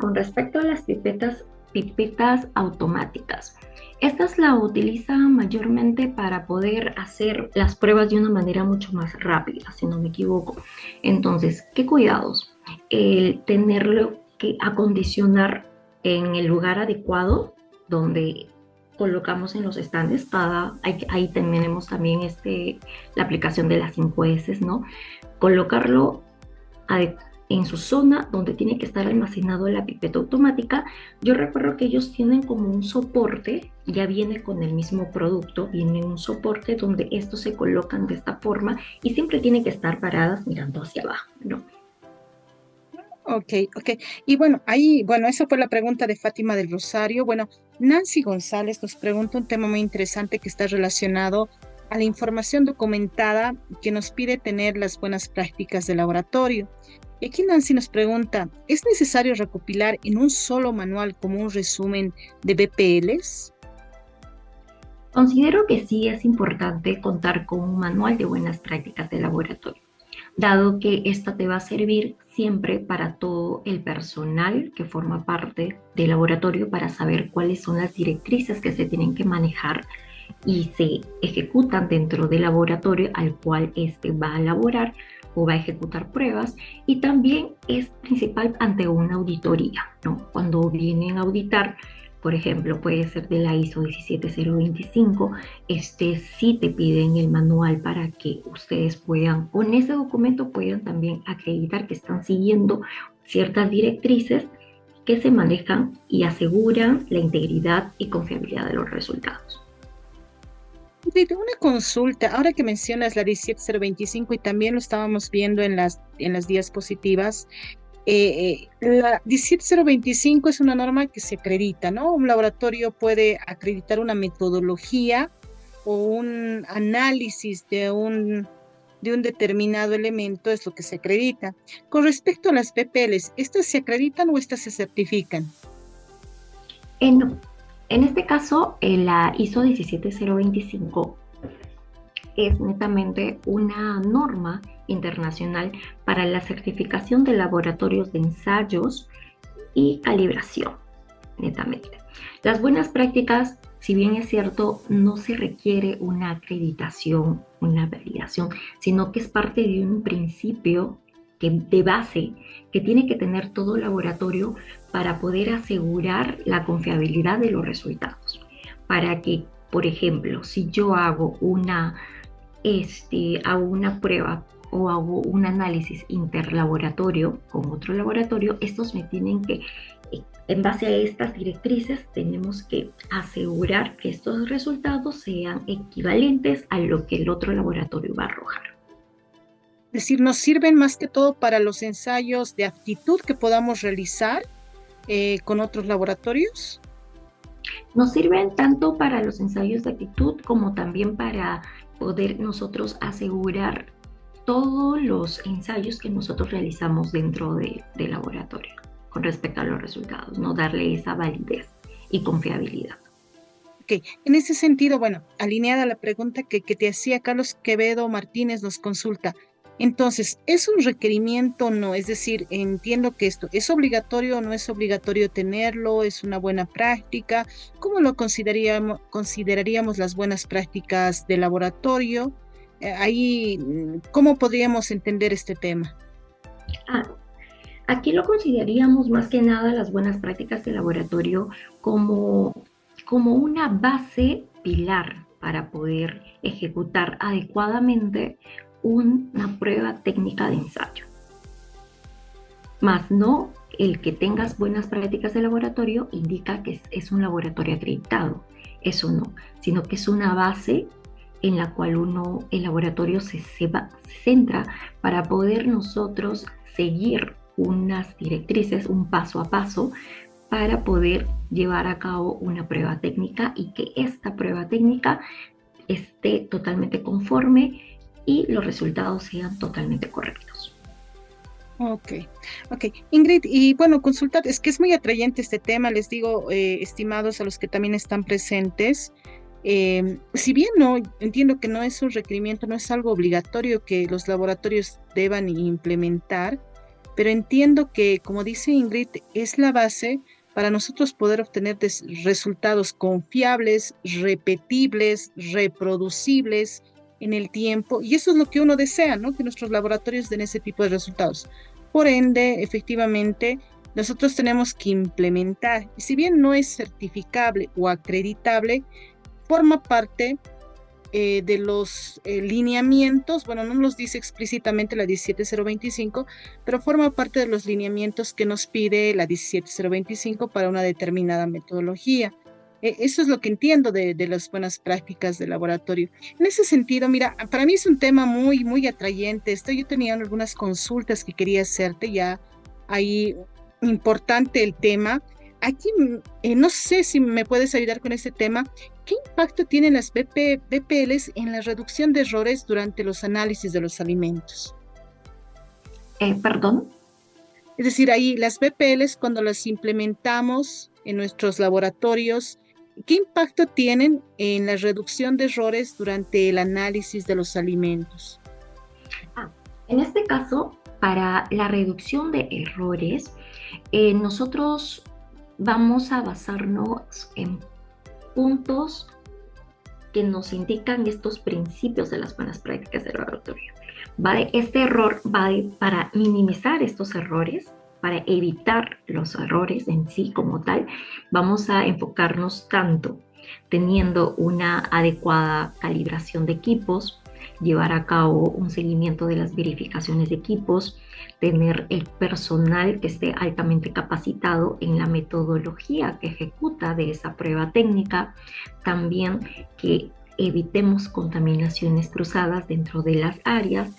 Con respecto a las pipetas automáticas, estas la utilizan mayormente para poder hacer las pruebas de una manera mucho más rápida, si no me equivoco. Entonces, ¿qué cuidados? El tenerlo que acondicionar en el lugar adecuado donde colocamos en los estandes. Ahí tenemos también la aplicación de las 5S, ¿no? Colocarlo en su zona donde tiene que estar almacenado la pipeta automática. Yo recuerdo que ellos tienen como un soporte, ya viene con el mismo producto, viene un soporte donde estos se colocan de esta forma y siempre tienen que estar paradas mirando hacia abajo, ¿no? Ok. Y bueno, esa fue la pregunta de Fátima del Rosario. Bueno, Nancy González nos pregunta un tema muy interesante que está relacionado a la información documentada que nos pide tener las buenas prácticas de laboratorio. Y aquí Nancy nos pregunta, ¿es necesario recopilar en un solo manual como un resumen de BPLs? Considero que sí es importante contar con un manual de buenas prácticas de laboratorio, dado que esta te va a servir siempre para todo el personal que forma parte del laboratorio para saber cuáles son las directrices que se tienen que manejar y se ejecutan dentro del laboratorio al cual va a elaborar o va a ejecutar pruebas, y también es principal ante una auditoría, ¿no? Cuando vienen a auditar, por ejemplo, puede ser de la ISO 17025, sí te piden el manual para que ustedes puedan, con ese documento puedan también acreditar que están siguiendo ciertas directrices que se manejan y aseguran la integridad y confiabilidad de los resultados. Una consulta, ahora que mencionas la 17025 y también lo estábamos viendo en las diapositivas, la 17025 es una norma que se acredita, ¿no? Un laboratorio puede acreditar una metodología o un análisis de un determinado elemento, es lo que se acredita. Con respecto a las PPLs, ¿estas se acreditan o estas se certifican? No. En este caso, la ISO 17025 es netamente una norma internacional para la certificación de laboratorios de ensayos y calibración, netamente. Las buenas prácticas, si bien es cierto, no se requiere una acreditación, una validación, sino que es parte de un principio de base que tiene que tener todo laboratorio para poder asegurar la confiabilidad de los resultados. Para que, por ejemplo, si yo hago una prueba o hago un análisis interlaboratorio con otro laboratorio, estos me tienen que, en base a estas directrices, tenemos que asegurar que estos resultados sean equivalentes a lo que el otro laboratorio va a arrojar. Es decir, nos sirven más que todo para los ensayos de aptitud que podamos realizar con otros laboratorios. Nos sirven tanto para los ensayos de actitud como también para poder nosotros asegurar todos los ensayos que nosotros realizamos dentro del laboratorio con respecto a los resultados, no darle esa validez y confiabilidad. Ok, en ese sentido, bueno, alineada a la pregunta que te hacía Carlos Quevedo Martínez nos consulta. Entonces, ¿es un requerimiento o no? Es decir, entiendo que esto es obligatorio o no es obligatorio tenerlo, es una buena práctica. ¿Cómo lo consideraríamos las buenas prácticas de laboratorio? Ahí, ¿cómo podríamos entender este tema? Ah, aquí lo consideraríamos más que nada las buenas prácticas de laboratorio como una base pilar para poder ejecutar adecuadamente una prueba técnica de ensayo. Más no el que tengas buenas prácticas de laboratorio indica que es un laboratorio acreditado. Eso no, sino que es una base en la cual el laboratorio se centra para poder nosotros seguir unas directrices, un paso a paso, para poder llevar a cabo una prueba técnica y que esta prueba técnica esté totalmente conforme y los resultados sean totalmente correctos. Ok, ok. Ingrid, y bueno, consultar, es que es muy atrayente este tema, les digo, estimados a los que también están presentes, si bien no, entiendo que no es un requerimiento, no es algo obligatorio que los laboratorios deban implementar, pero entiendo que, como dice Ingrid, es la base para nosotros poder obtener resultados confiables, repetibles, reproducibles en el tiempo, y eso es lo que uno desea, ¿no? Que nuestros laboratorios den ese tipo de resultados. Por ende, efectivamente, nosotros tenemos que implementar, y si bien no es certificable o acreditable, forma parte de los lineamientos, bueno, no nos dice explícitamente la 17025, pero forma parte de los lineamientos que nos pide la 17025 para una determinada metodología. Eso es lo que entiendo de las buenas prácticas de laboratorio. En ese sentido, mira, para mí es un tema muy, muy atrayente. Yo tenía algunas consultas que quería hacerte, ya ahí importante el tema. Aquí no sé si me puedes ayudar con este tema. ¿Qué impacto tienen las BPLs en la reducción de errores durante los análisis de los alimentos? ¿Perdón? Es decir, ahí las BPLs cuando las implementamos en nuestros laboratorios, ¿qué impacto tienen en la reducción de errores durante el análisis de los alimentos? En este caso, para la reducción de errores, nosotros vamos a basarnos en puntos que nos indican estos principios de las buenas prácticas del laboratorio. ¿Vale? Este error va para minimizar estos errores, para evitar los errores en sí como tal. Vamos a enfocarnos tanto teniendo una adecuada calibración de equipos, llevar a cabo un seguimiento de las verificaciones de equipos, tener el personal que esté altamente capacitado en la metodología que ejecuta de esa prueba técnica, también que evitemos contaminaciones cruzadas dentro de las áreas.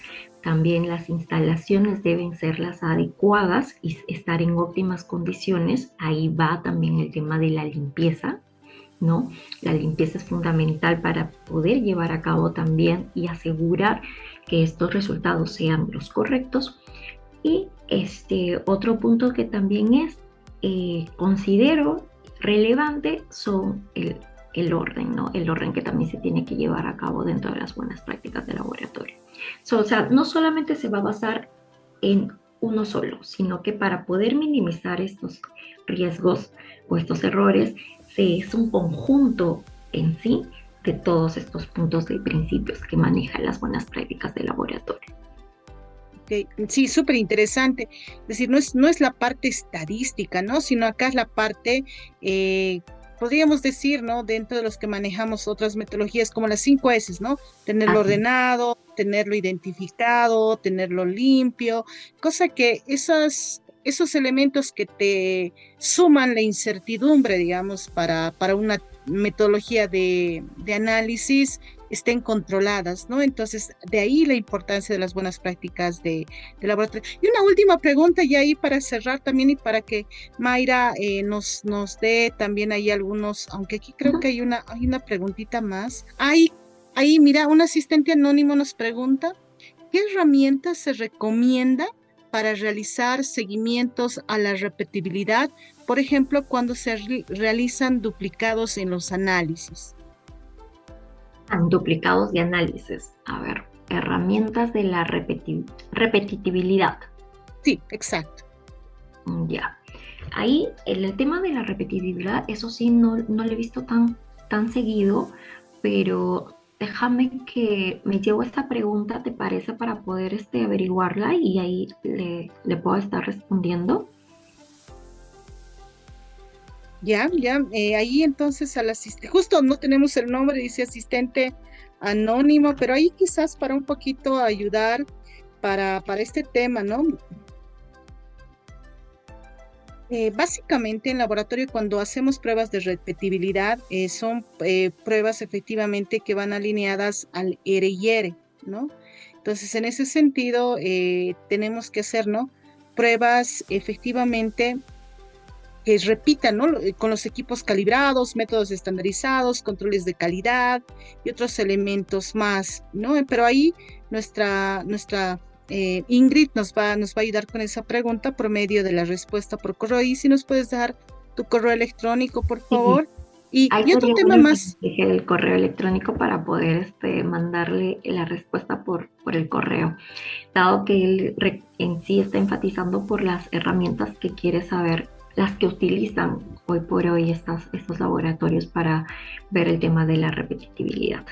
También las instalaciones deben ser las adecuadas y estar en óptimas condiciones. Ahí va también el tema de la limpieza, ¿no? La limpieza es fundamental para poder llevar a cabo también y asegurar que estos resultados sean los correctos. Y otro punto que también es, considero relevante, son el orden, ¿no? El orden que también se tiene que llevar a cabo dentro de las buenas prácticas de laboratorio. O sea, no solamente se va a basar en uno solo, sino que para poder minimizar estos riesgos o estos errores, es un conjunto en sí de todos estos puntos y principios que manejan las buenas prácticas de laboratorio. Okay. Sí, súper interesante. Es decir, no es la parte estadística, ¿no? Sino acá es la parte, podríamos decir, ¿no? Dentro de los que manejamos otras metodologías como las 5 S, ¿no? Tenerlo Así. ordenado, tenerlo identificado, tenerlo limpio, cosa que esos elementos que te suman la incertidumbre, digamos, para una metodología de análisis estén controladas, ¿no? Entonces, de ahí la importancia de las buenas prácticas de laboratorio. Y una última pregunta ya ahí para cerrar también y para que Mayra nos dé también ahí algunos, aunque aquí creo que hay una preguntita más. Ahí, mira, un asistente anónimo nos pregunta, ¿qué herramientas se recomienda para realizar seguimientos a la repetibilidad? Por ejemplo, cuando se realizan duplicados en los análisis. Duplicados de análisis. A ver, herramientas de la repetitividad. Sí, exacto. Ya. Ahí, en el tema de la repetitividad, eso sí, no lo he visto tan seguido, pero déjame que me llevo esta pregunta, ¿te parece? Para poder averiguarla y ahí le puedo estar respondiendo. Ya, ahí entonces al asistente, justo no tenemos el nombre, dice asistente anónimo, pero ahí quizás para un poquito ayudar para este tema, ¿no? Básicamente en laboratorio cuando hacemos pruebas de repetibilidad son pruebas efectivamente que van alineadas al R y R, ¿no? Entonces en ese sentido tenemos que hacer, ¿no? Pruebas efectivamente que repitan, ¿no? Con los equipos calibrados, métodos estandarizados, controles de calidad y otros elementos más, ¿no? Pero ahí nuestra Ingrid nos va a ayudar con esa pregunta por medio de la respuesta por correo. Y si nos puedes dar tu correo electrónico, por Sí, sí. favor. Y Ahí otro sería tema bueno que más. me deje el correo electrónico para poder mandarle la respuesta por el correo, dado que él en sí está enfatizando por las herramientas que quiere saber, las que utilizan hoy por hoy estos laboratorios para ver el tema de la repetitividad.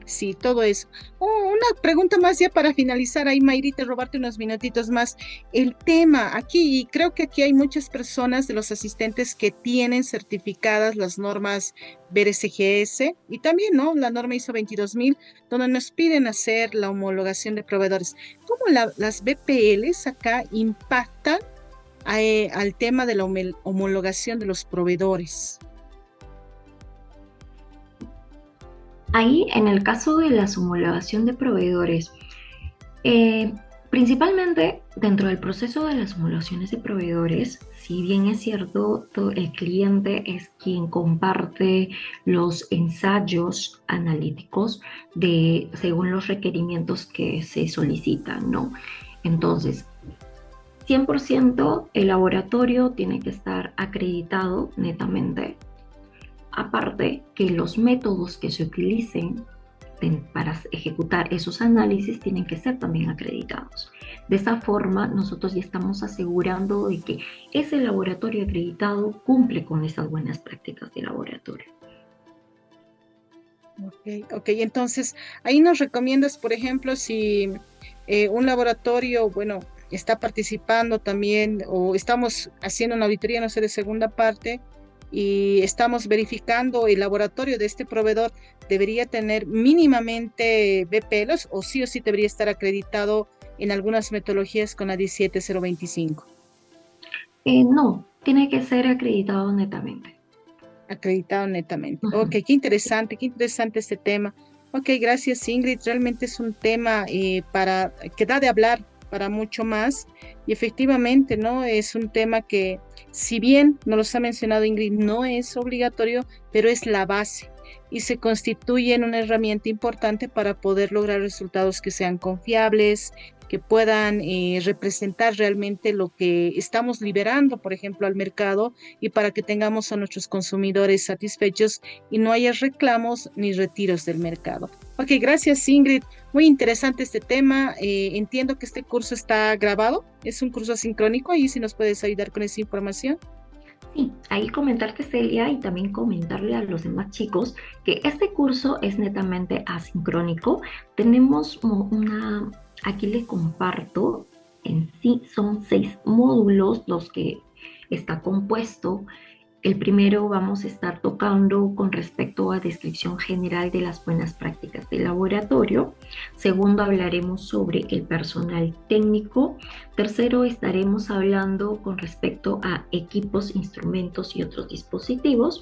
Sí, todo eso. Una pregunta más ya para finalizar ahí, Mayrita, robarte unos minutitos más. El tema aquí, y creo que aquí hay muchas personas de los asistentes que tienen certificadas las normas BRCGS y también, ¿no? La norma ISO 22000, donde nos piden hacer la homologación de proveedores. ¿Cómo las BPLs acá impactan al tema de la homologación de los proveedores? Ahí, en el caso de la homologación de proveedores, eh, principalmente dentro del proceso de las homologaciones de proveedores, si bien es cierto, el cliente es quien comparte los ensayos analíticos según los requerimientos que se solicitan, ¿no? Entonces, 100% el laboratorio tiene que estar acreditado netamente. Aparte que los métodos que se utilicen para ejecutar esos análisis tienen que ser también acreditados. De esa forma, nosotros ya estamos asegurando de que ese laboratorio acreditado cumple con esas buenas prácticas de laboratorio. Ok, entonces ahí nos recomiendas, por ejemplo, si un laboratorio, bueno, está participando también o estamos haciendo una auditoría, no sé, de segunda parte y estamos verificando el laboratorio de este proveedor, ¿debería tener mínimamente BPLs o sí debería estar acreditado en algunas metodologías con la 17025? No, tiene que ser acreditado netamente. Acreditado netamente. Ok, qué interesante este tema. Ok, gracias Ingrid. Realmente es un tema que da de hablar para mucho más y efectivamente, ¿no? Es un tema que, si bien no los ha mencionado Ingrid, no es obligatorio, pero es la base y se constituye en una herramienta importante para poder lograr resultados que sean confiables, que puedan representar realmente lo que estamos liberando, por ejemplo, al mercado y para que tengamos a nuestros consumidores satisfechos y no haya reclamos ni retiros del mercado. Ok, gracias Ingrid. Muy interesante este tema. Entiendo que este curso está grabado. Es un curso asincrónico y si nos puedes ayudar con esa información. Sí, ahí comentarte, Celia, y también comentarle a los demás chicos que este curso es netamente asincrónico. Tenemos aquí les comparto, en sí son 6 módulos los que está compuesto. El primero vamos a estar tocando con respecto a descripción general de las buenas prácticas de laboratorio. Segundo, hablaremos sobre el personal técnico. Tercero, estaremos hablando con respecto a equipos, instrumentos y otros dispositivos.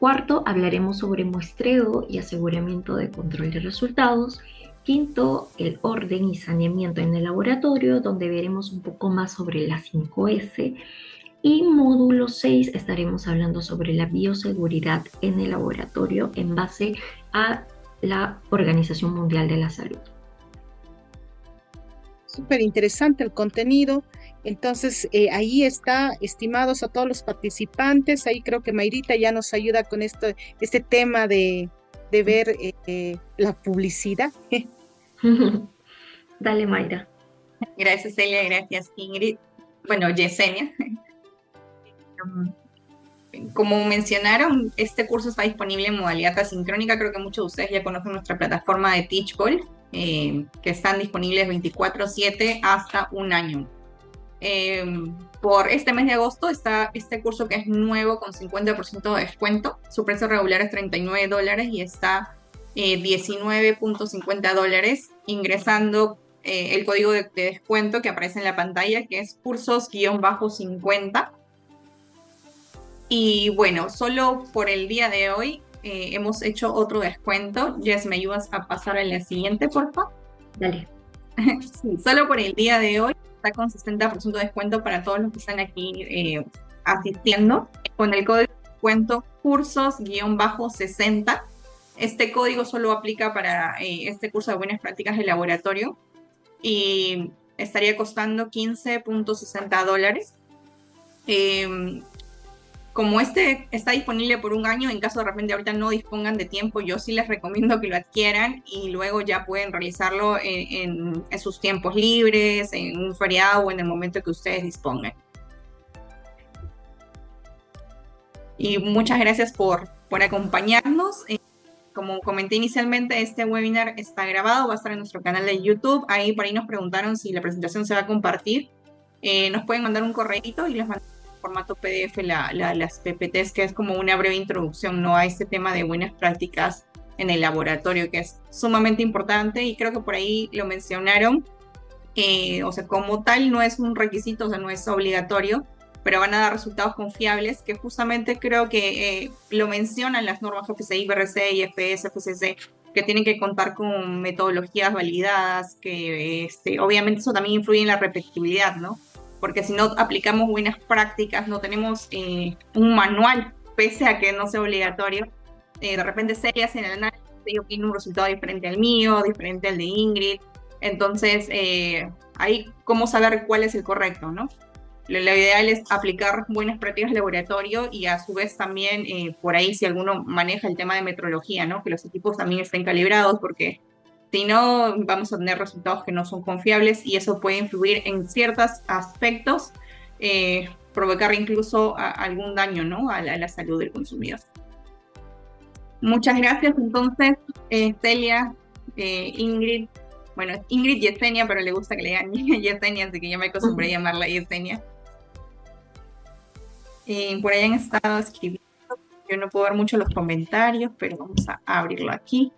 Cuarto, hablaremos sobre muestreo y aseguramiento de control de resultados. Quinto, el orden y saneamiento en el laboratorio, donde veremos un poco más sobre las 5S. Y módulo 6 estaremos hablando sobre la bioseguridad en el laboratorio en base a la Organización Mundial de la Salud. Súper interesante el contenido. Entonces, ahí está, estimados a todos los participantes. Ahí creo que Mayrita ya nos ayuda con este tema de ver la publicidad. Dale, Mayra. Gracias, Celia. Gracias, Ingrid. Bueno, Yesenia. Como mencionaron, este curso está disponible en modalidad asincrónica. Creo que muchos de ustedes ya conocen nuestra plataforma de Teachable, que están disponibles 24/7 hasta un año. Por este mes de agosto está este curso que es nuevo con 50% de descuento. Su precio regular es $39 y está $19.50 ingresando el código de descuento que aparece en la pantalla, que es cursos-50. Y bueno, solo por el día de hoy hemos hecho otro descuento. Jess, ¿me ayudas a pasar a la siguiente, por favor? Dale. Sí, solo por el día de hoy está con 60% de descuento para todos los que están aquí asistiendo. Con el código de descuento cursos-60. Este código solo aplica para este curso de buenas prácticas de laboratorio y estaría costando $15.60. Como este está disponible por un año, en caso de repente ahorita no dispongan de tiempo, yo sí les recomiendo que lo adquieran y luego ya pueden realizarlo en sus tiempos libres, en un feriado o en el momento que ustedes dispongan. Y muchas gracias por acompañarnos. Como comenté inicialmente, este webinar está grabado, va a estar en nuestro canal de YouTube. Ahí por ahí nos preguntaron si la presentación se va a compartir. Nos pueden mandar un correíto y les mandamos formato PDF las PPTs, que es como una breve introducción, ¿no?, a este tema de buenas prácticas en el laboratorio, que es sumamente importante y creo que por ahí lo mencionaron. O sea, como tal no es un requisito, o sea, no es obligatorio, pero van a dar resultados confiables, que justamente creo que lo mencionan las normas FCI, BRC, IFS, FCC, que tienen que contar con metodologías validadas, que obviamente eso también influye en la repetibilidad, ¿no? Porque si no aplicamos buenas prácticas, no tenemos un manual, pese a que no sea obligatorio, de repente Celia hace el análisis y obtiene un resultado diferente al mío, diferente al de Ingrid. Entonces, ahí cómo saber cuál es el correcto, ¿no? Lo ideal es aplicar buenas prácticas de laboratorio y a su vez también por ahí si alguno maneja el tema de metrología, ¿no?, que los equipos también estén calibrados, porque si no vamos a tener resultados que no son confiables y eso puede influir en ciertos aspectos, provocar incluso algún daño, ¿no?, a la salud del consumidor. Muchas gracias. Entonces, Celia, Ingrid, bueno, Ingrid Yesenia, pero le gusta que le digan Yesenia, así que ya me acostumbré a llamarla Yesenia. Por ahí han estado escribiendo, yo no puedo ver mucho los comentarios, pero vamos a abrirlo aquí.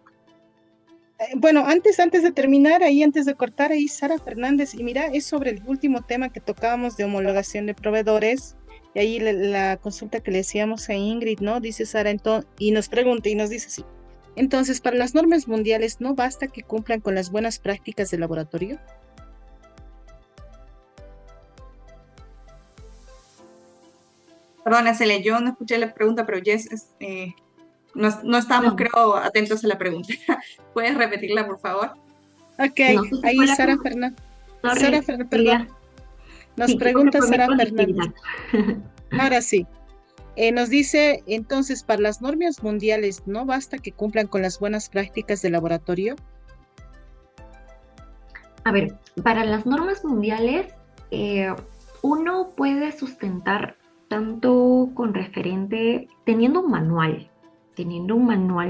Bueno, antes de terminar, antes de cortar, ahí Sara Fernández, y mira, es sobre el último tema que tocábamos de homologación de proveedores. Y ahí la consulta que le decíamos a Ingrid, ¿no? Dice Sara, y nos pregunta y nos dice así. Entonces, para las normas mundiales, ¿no basta que cumplan con las buenas prácticas de laboratorio? Perdón, Cele, yo no escuché la pregunta, pero Jess, no estábamos, No, creo, atentos a la pregunta. ¿Puedes repetirla, por favor? Ok, no sé si fue ahí la Sara pregunta. Fernández. Sorry, Perdón, Celia. nos Sí, creo que pregunta fue mi Sara Fernández. conectividad. Ahora sí, nos dice, entonces, para las normas mundiales, ¿no basta que cumplan con las buenas prácticas de laboratorio? A ver, para las normas mundiales, eh, uno puede sustentar tanto con referente, teniendo un manual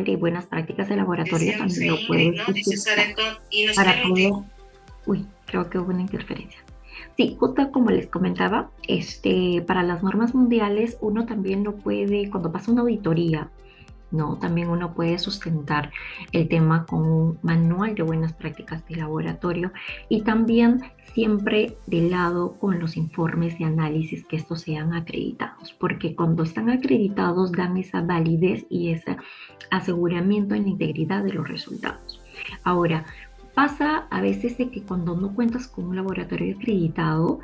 de buenas prácticas de laboratorio, Decíamos también lo ahí, puedes ¿no? Dice Sara, sustentar y nos para pregunta. poder, uy, creo que hubo una interferencia. Sí, justo como les comentaba, para las normas mundiales, uno también lo puede, cuando pasa una auditoría, ¿no? También uno puede sustentar el tema con un manual de buenas prácticas de laboratorio y también siempre de lado con los informes de análisis que estos sean acreditados, porque cuando están acreditados dan esa validez y ese aseguramiento en la integridad de los resultados. Ahora, pasa a veces de que cuando no cuentas con un laboratorio acreditado,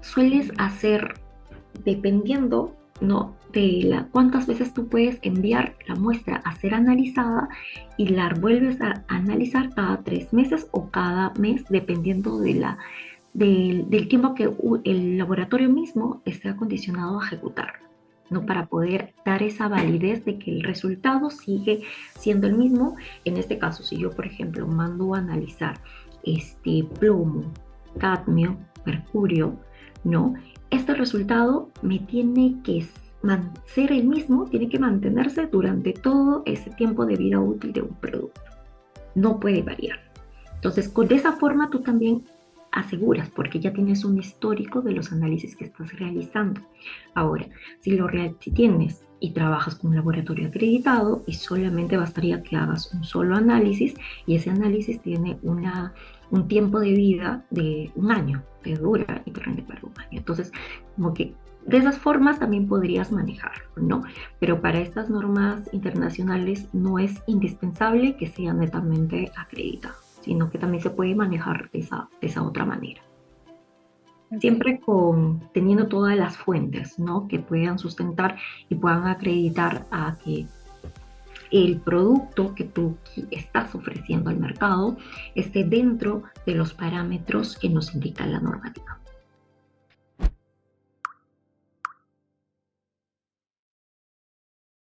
sueles hacer, dependiendo, ¿no? De cuántas veces tú puedes enviar la muestra a ser analizada y la vuelves a analizar cada 3 meses o cada mes, dependiendo del tiempo que el laboratorio mismo esté acondicionado a ejecutar, ¿no? Para poder dar esa validez de que el resultado sigue siendo el mismo. En este caso, si yo, por ejemplo, mando a analizar plomo, cadmio, mercurio, ¿no? Este resultado me tiene que ser el mismo, tiene que mantenerse durante todo ese tiempo de vida útil de un producto. No puede variar. Entonces, de esa forma tú también aseguras, porque ya tienes un histórico de los análisis que estás realizando. Ahora, si tienes y trabajas con un laboratorio acreditado, y solamente bastaría que hagas un solo análisis, y ese análisis tiene un tiempo de vida de un año, te dura y te rinde para un año. Entonces, como que de esas formas también podrías manejarlo, ¿no? Pero para estas normas internacionales no es indispensable que sean netamente acreditados, sino que también se puede manejar de esa otra manera. Okay. Siempre teniendo todas las fuentes, ¿no? Que puedan sustentar y puedan acreditar a que el producto que tú estás ofreciendo al mercado esté dentro de los parámetros que nos indica la normativa.